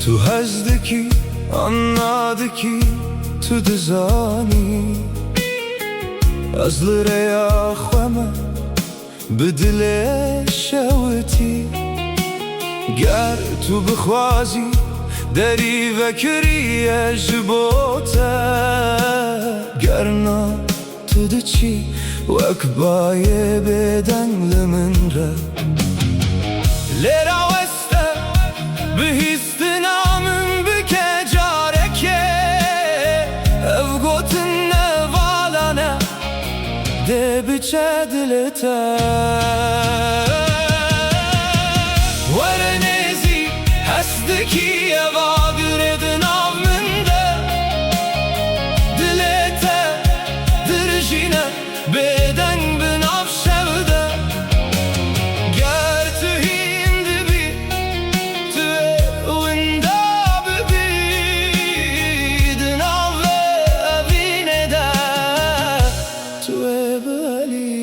تو هزدکی anladıki tu dizani از لریا خوامه بدل شوتی گر تو بخوازی دری و کری جبوته گر نا تو دچی وکبای بدن لمن را لرا وسته بهیست نامن بکه جارکه اف گوتن نوالانه ده بچه دلته وره نێزîک هەستێکی ئەوا گرێدن av min de dilê te dirjîne bêdeng bin av şev de ger tu hîn dibî tu ê winda bibî di nav vê evînê de tu ê belî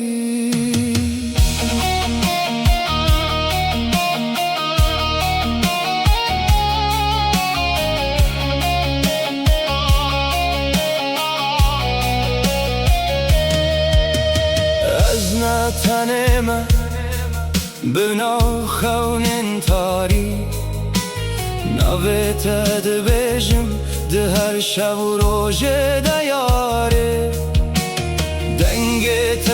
تنمه بنا خونن تاری نویت دبیجم ده هر شب و روژه دیاره دنگت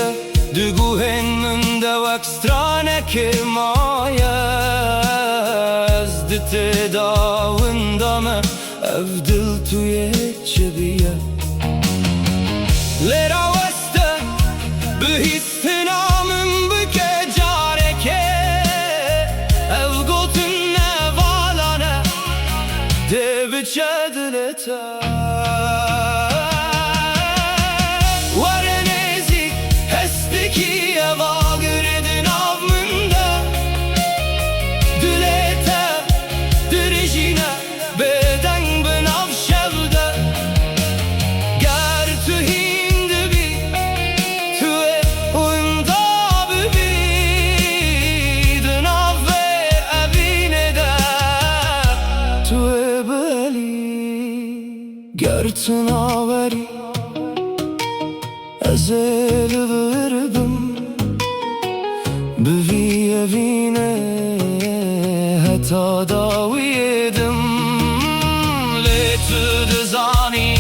دگوهن من ده وکسترانه که مایز دت داوندامه افدل توی چبیه لرا وسته بهیست نامم بکه جارکه ev gotun nevalane de biçe dilete ware nêzîk hesteki eva giredin av min de dilê te dirjîne bêdeng bin av şev de ger tu hîn dibî tu ê winda bibî di nav vê evînê de tu ê belî ger tu nawerî ez ê li birbim bi vî evînê heta dawiyê dim lê tu dizanî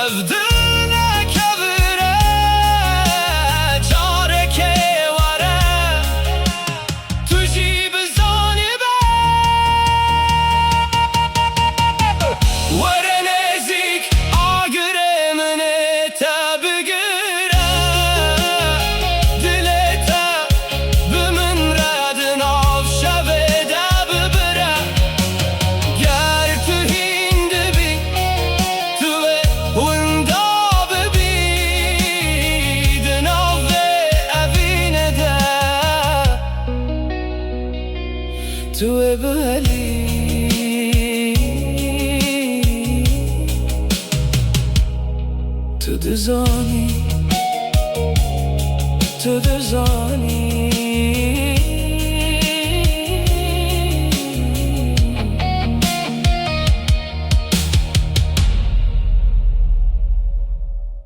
ev dil nekevire careke were tu jî bizanî be were nêzîk agirê min ê te bigire dilê te bi min re di nav şevê de bibire ger tu hîn dibî tu ê winda bibî di nav vê evînê de tu ê belî tu dizanî